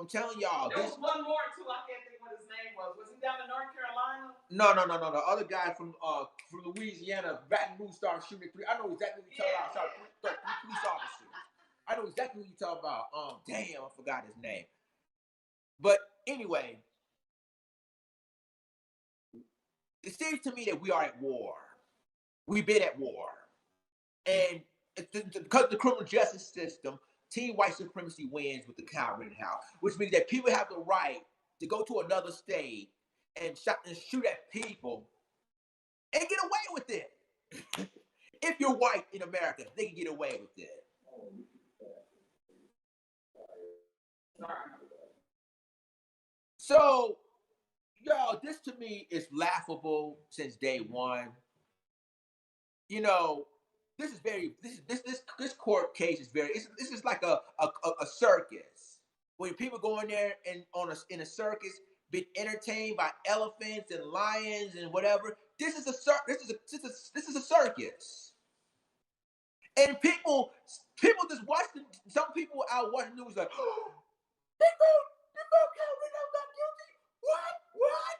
telling y'all. There was one more too. I can't think what his name was. Was he down in North Carolina? No. The other guy from Louisiana, Baton Rouge, started shooting three. I know exactly what you're talking about. Three police officers. I know exactly what you're talking about. Damn, I forgot his name. But anyway, it seems to me that we are at war. We've been at war. And because of the criminal justice system, team white supremacy wins with the Kyle Rittenhouse, which means that people have the right to go to another state and shoot at people and get away with it. If you're white in America, they can get away with it. So, y'all, this to me is laughable since day one. You know, this court case is this is like a circus. When people go in there and in a circus, being entertained by elephants and lions and whatever. This is a circus. And people just watch some people out watching the news like, oh, they found Kyle Rittenhouse not guilty. What?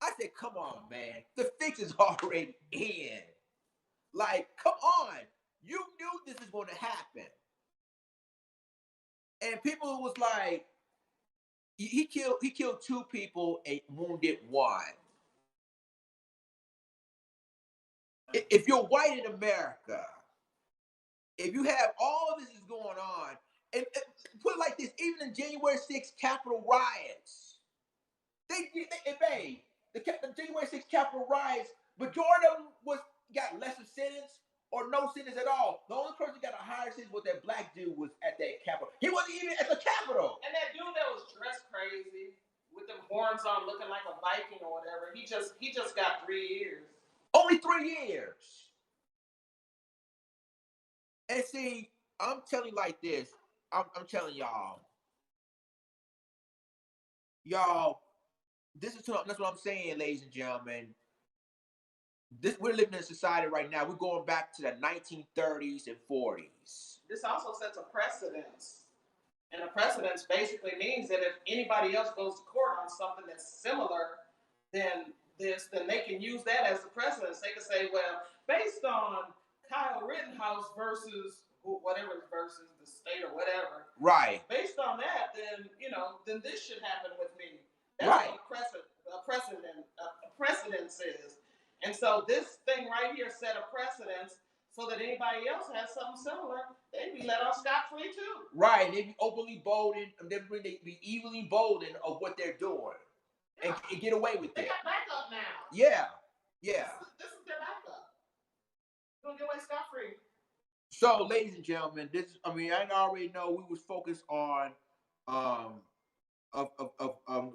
I said, come on, man. The fix is already in. Like, come on. You knew this was going to happen. And people was like, he killed two people and wounded one. If you're white in America, if you have all this is going on, and put it like this, even in January 6th Capitol riots, the January 6th Capitol riots, majority of them got lesser sentence or no sentence at all. The only person that got a higher sentence was that black dude was at that Capitol. He wasn't even at the Capitol. And that dude that was dressed crazy with them horns on, looking like a Viking or whatever, he just got 3 years. Only 3 years. And see, I'm telling you like this. I'm telling y'all, that's what I'm saying, ladies and gentlemen. we're living in a society right now. We're going back to the 1930s and 40s. This also sets a precedence. And a precedence basically means that if anybody else goes to court on something that's similar than this, then they can use that as a precedence. They can say, well, based on Kyle Rittenhouse versus whatever versus the state or whatever. Right. Based on that, then then this should happen with me. That's right. What a precedence is. And so this thing right here set a precedence so that anybody else has something similar, they'd be let off scot-free too. Right. They'd be openly bolding, they'd be evilly bolding of what they're doing. Yeah. And get away with it. They got backup now. Yeah. Yeah. This is their backup. They're gonna get away scot-free. So, ladies and gentlemen, I already know we was focused on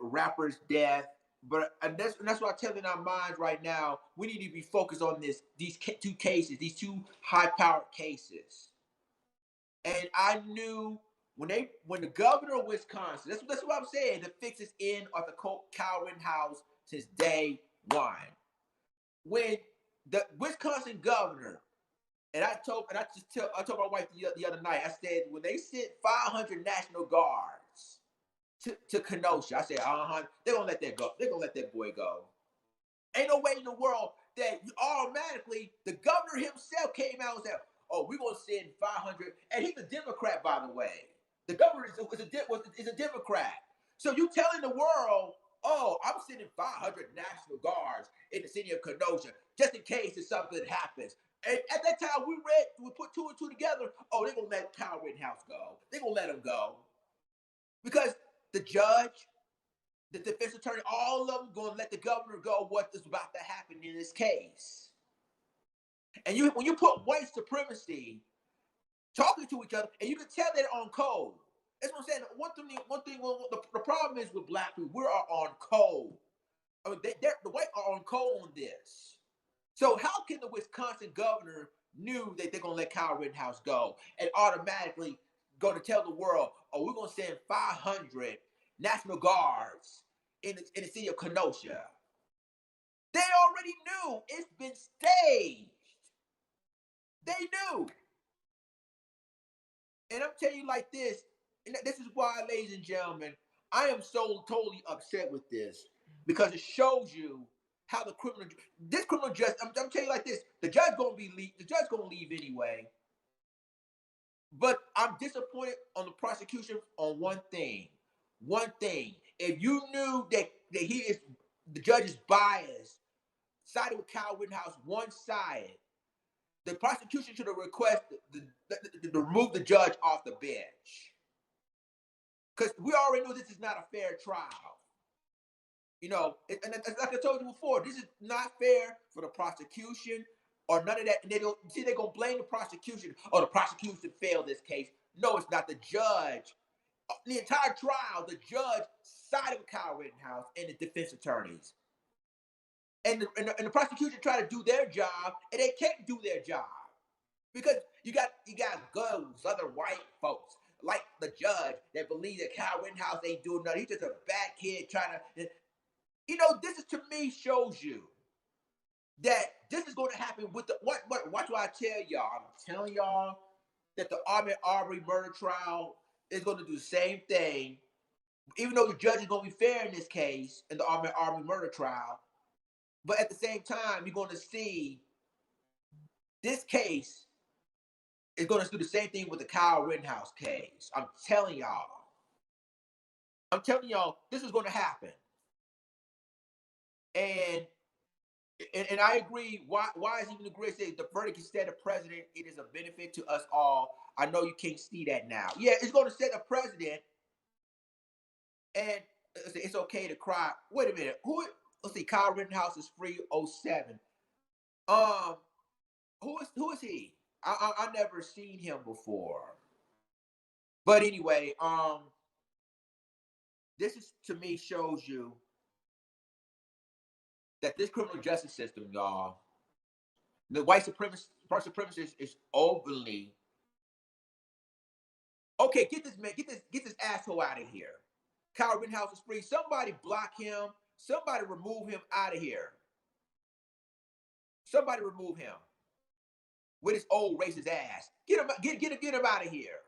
rapper's death, but that's why I'm telling our minds right now. We need to be focused on these two cases, these two high-powered cases. And I knew when the governor of Wisconsin, that's what I'm saying. The fix is in on the Kyle Rittenhouse since day one. When the Wisconsin governor, and I told my wife the other night, I said when they sent 500 National Guards to Kenosha, I said, they're gonna let that go. They're gonna let that boy go. Ain't no way in the world that automatically the governor himself came out and said, "Oh, we're gonna send 500," and he's a Democrat, by the way. The governor is a Democrat. So you telling the world, "Oh, I'm sending 500 National Guards in the city of Kenosha just in case if something happens." And at that time, we put two and two together. Oh, they're gonna let Kyle Rittenhouse go. They're gonna let him go because the judge, the defense attorney, all of them going to let the governor go what is about to happen in this case. And when you put white supremacy talking to each other, and you can tell they're on code. That's what I'm saying. One thing. The problem is with black people, we are on code. I mean, the white are on code on this. So how can the Wisconsin governor knew that they're going to let Kyle Rittenhouse go and automatically going to tell the world, "Oh, we're going to send 500 National Guards in the city of Kenosha"? They already knew. It's been staged. They knew. And I'm telling you like this, and this is why, ladies and gentlemen, I am so totally upset with this because it shows you how the criminal justice. I'm telling you like this: the judge gonna leave anyway. But I'm disappointed on the prosecution on one thing. One thing: if you knew that the judge is biased, sided with Kyle Rittenhouse, one-sided, the prosecution should have requested to remove the judge off the bench. Because we already know this is not a fair trial. And like I told you before, this is not fair for the prosecution or none of that. And they're going to blame the prosecution. Oh, the prosecution failed this case. No, it's not. The judge. The entire trial, the judge sided with Kyle Rittenhouse and the defense attorneys. And the prosecution try to do their job, and they can't do their job. Because you got those other white folks, like the judge, that believe that Kyle Rittenhouse ain't doing nothing. He's just a bad kid trying to... this is, to me, shows you that this is going to happen with the... Watch what I tell y'all. I'm telling y'all that the Ahmaud Arbery murder trial is going to do the same thing. Even though the judge is going to be fair in this case, in the Ahmaud Arbery murder trial. But at the same time, you're going to see this case is going to do the same thing with the Kyle Rittenhouse case. I'm telling y'all. This is going to happen. And I agree. Why is even agree to say the verdict is set a precedent? It is a benefit to us all. I know you can't see that now. Yeah, it's going to set a precedent. And it's okay to cry. Wait a minute. Let's see. Kyle Rittenhouse is free 07. Who is he? I never seen him before. But anyway, this is, to me, shows you that this criminal justice system, y'all, the white supremacist is openly... Okay, get this asshole out of here. Kyle Rittenhouse is free. Somebody block him. Somebody remove him out of here. Somebody remove him with his old racist ass. Get him out of here.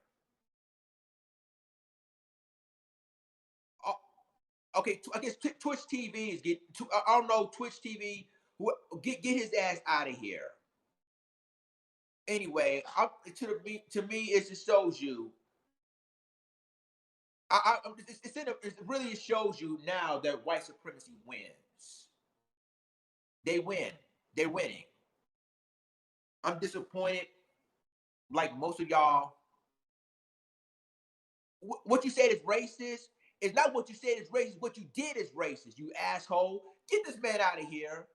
Okay, I guess Twitch TV is getting. I don't know, Twitch TV. Get his ass out of here. Anyway, to me, it just shows you. It really shows you now that white supremacy wins. They win. They're winning. I'm disappointed, like most of y'all. What you said is racist. It's not what you said is racist. What you did is racist. You asshole. Get this man out of here.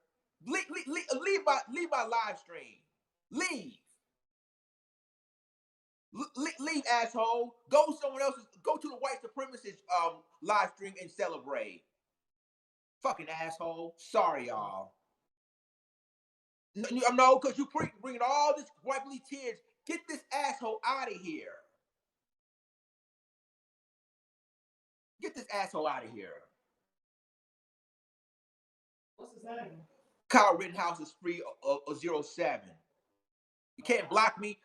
Leave my live stream. Leave. Leave, asshole. Go someone else's. Go to the white supremacist live stream and celebrate. Fucking asshole. Sorry, y'all. No, because you bringing all this wipely tears. Get this asshole out of here. Get this asshole out of here. What's his name? Kyle Rittenhouse is free 07. You can't block me.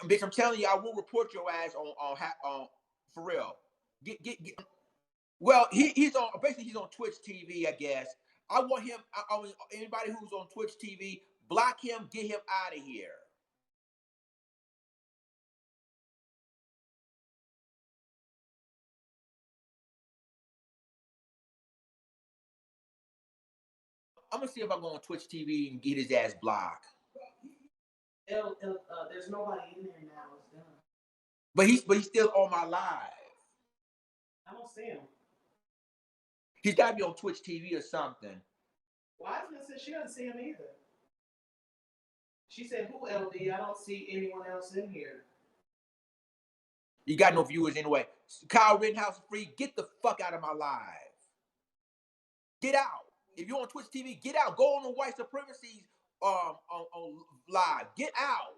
Bitch, I'm telling you, I will report your ass on for real. Get. Well, he's on Twitch TV, I guess. I want him. I mean, anybody who's on Twitch TV, block him. Get him out of here. I'm gonna see if I go on Twitch TV and get his ass blocked. There's nobody in there now. It's done. But he's still on my live. I don't see him. He's got to be on Twitch TV or something. Wiseman said she doesn't see him either. She said, "Who LD? I don't see anyone else in here." You got no viewers anyway. Kyle Rittenhouse is free. Get the fuck out of my live. Get out. If you're on Twitch TV, get out. Go on the white supremacy's on live. Get out.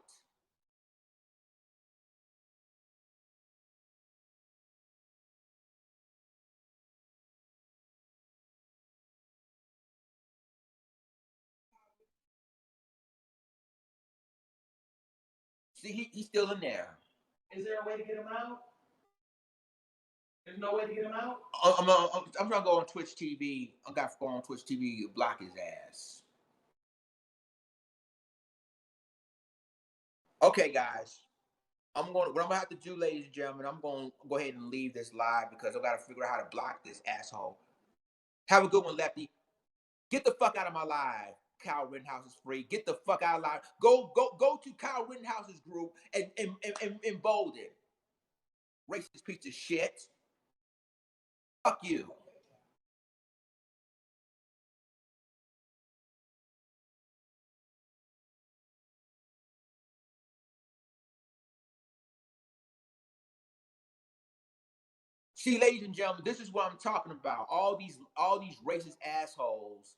See, he's still in there. Is there a way to get him out? There's no way to get him out? I'm trying to go on Twitch TV. I got to go on Twitch TV to block his ass. Okay, guys. What I'm gonna have to do, ladies and gentlemen, I'm gonna go ahead and leave this live because I gotta figure out how to block this asshole. Have a good one, Lefty. Get the fuck out of my live. Kyle Rittenhouse is free. Get the fuck out of live. Go to Kyle Rittenhouse's group and embolden. Racist piece of shit. Fuck you. See, ladies and gentlemen, this is what I'm talking about. All these racist assholes,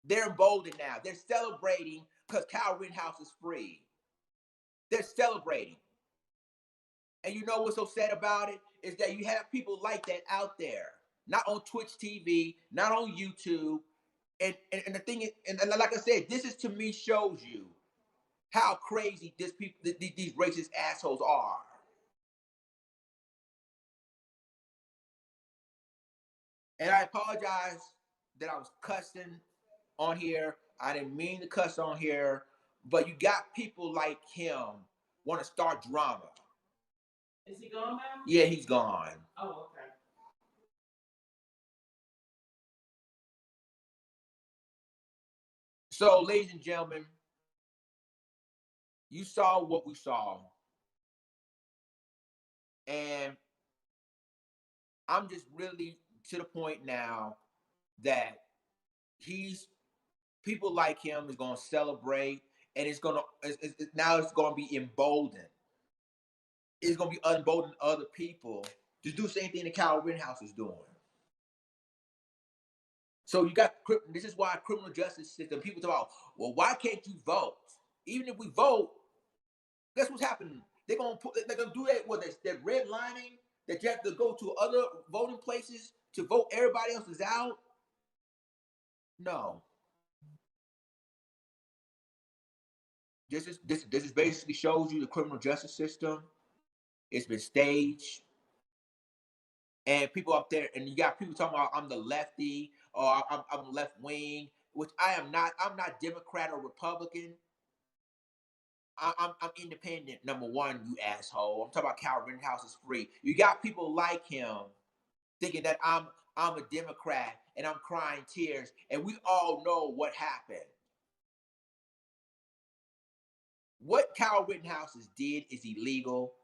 they're emboldened now. They're celebrating because Kyle Rittenhouse is free. They're celebrating. And you know what's so sad about it? Is that you have people like that out there. Not on Twitch TV, not on YouTube. And the thing is, and like I said, this is to me shows you how crazy these racist assholes are. And I apologize that I was cussing on here. I didn't mean to cuss on here, but you got people like him want to start drama. Is he gone now? Yeah, he's gone. Oh, okay. So, ladies and gentlemen, you saw what we saw. And I'm just really to the point now that people like him is going to celebrate, and it's going to be emboldened. It's going to be emboldened other people to do the same thing that Kyle Rittenhouse is doing. So this is why criminal justice system, people talk about, well, why can't you vote? Even if we vote, guess what's happening? They're gonna do that redlining that you have to go to other voting places to vote everybody else is out. No. This is basically shows you the criminal justice system. It's been staged, and people up there, and you got people talking about I'm the lefty or I'm left wing, which I am not. I'm not Democrat or Republican. I'm independent. Number one, you asshole. I'm talking about Kyle Rittenhouse is free. You got people like him thinking that I'm a Democrat and I'm crying tears, and we all know what happened. What Kyle Rittenhouse did is illegal,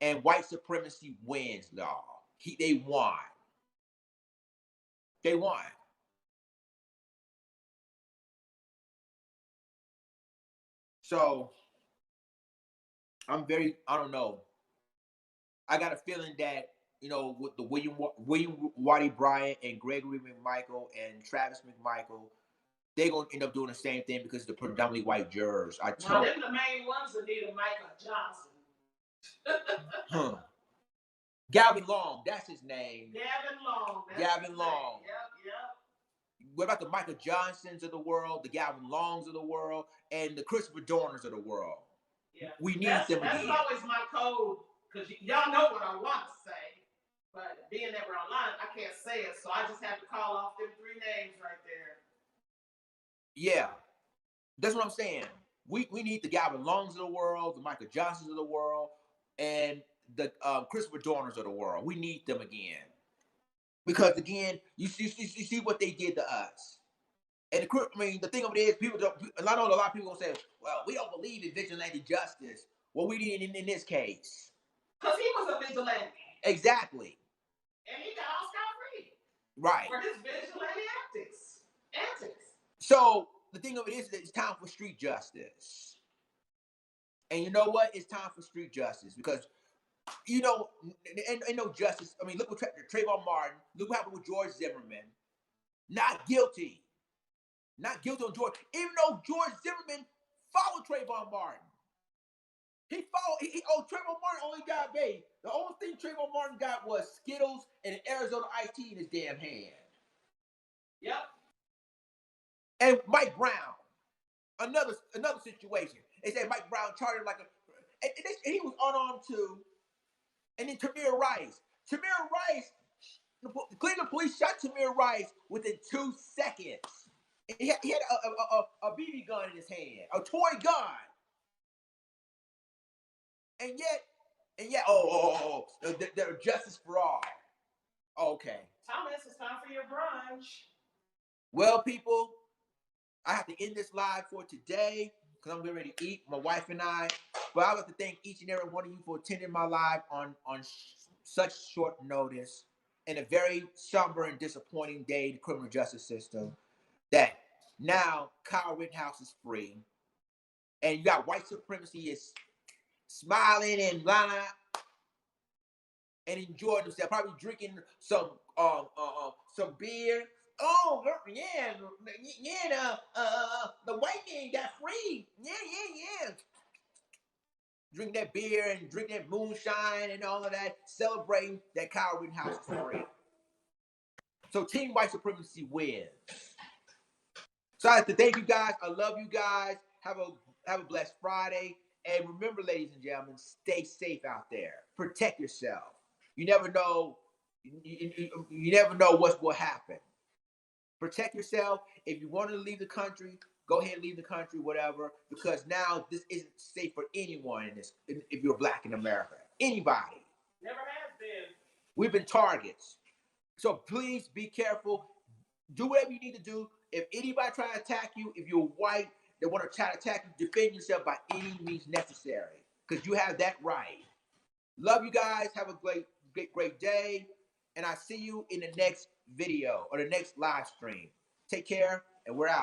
and white supremacy wins, y'all. They won. They won. So I don't know. I got a feeling that, with the William Waddy Bryant and Gregory McMichael and Travis McMichael, they're gonna end up doing the same thing because the predominantly white jurors. Now, them the main ones that need a Michael Johnson. Gavin Long, that's his name. Gavin Long. Gavin Long. Yep. What about the Michael Johnsons of the world, the Gavin Longs of the world, and the Christopher Dorners of the world? Yeah. We need them again. That's always my code, because y'all know what I want to say, but being that we're online, I can't say it, so I just have to call off them 3 names right there. Yeah, that's what I'm saying. We need the Gavin Longs of the world, the Michael Johnsons of the world, and the Christopher Dorners of the world. We need them again. Because again, you see what they did to us. And the thing of it is, people don't. I know a lot of people gonna say, "Well, we don't believe in vigilante justice." Well, we did in this case. Because he was a vigilante. Exactly. And he got off scot-free. Right. For his vigilante antics. So the thing of it is that it's time for street justice. And you know what? It's time for street justice because, ain't no justice. I mean, look what Trayvon Martin. Look what happened with George Zimmerman. Not guilty. Not guilty on George. Even though George Zimmerman followed Trayvon Martin. Trayvon Martin only got bail. The only thing Trayvon Martin got was Skittles and an Arizona iced tea in his damn hand. Yep. And Mike Brown, another situation. They said Mike Brown charged him and he was unarmed too. And then Tamir Rice. The Cleveland police shot Tamir Rice within 2 seconds. He had a BB gun in his hand, a toy gun. And yet, they're justice for all. Okay. Thomas, it's time for your brunch. Well, people, I have to end this live for today because I'm getting ready to eat, my wife and I. But I would like to thank each and every one of you for attending my live on such short notice and a very somber and disappointing day in the criminal justice system. That now Kyle Rittenhouse is free, and you got white supremacy is smiling and lying and enjoying themselves, probably drinking some beer. Oh yeah, the white man got free. Yeah. Drink that beer and drink that moonshine and all of that, celebrating that Kyle Rittenhouse is free. So Team White Supremacy wins. So I have to thank you guys. I love you guys. Have a blessed Friday. And remember, ladies and gentlemen, stay safe out there. Protect yourself. You never know. You never know what will happen. Protect yourself. If you want to leave the country, go ahead and leave the country, whatever. Because now this isn't safe for anyone in this. If you're black in America, anybody. Never has been. We've been targets. So please be careful. Do whatever you need to do. If anybody try to attack you, if you're white, they want to try to attack you, defend yourself by any means necessary. Because you have that right. Love you guys. Have a great day. And I see you in the next video or the next live stream. Take care, and we're out.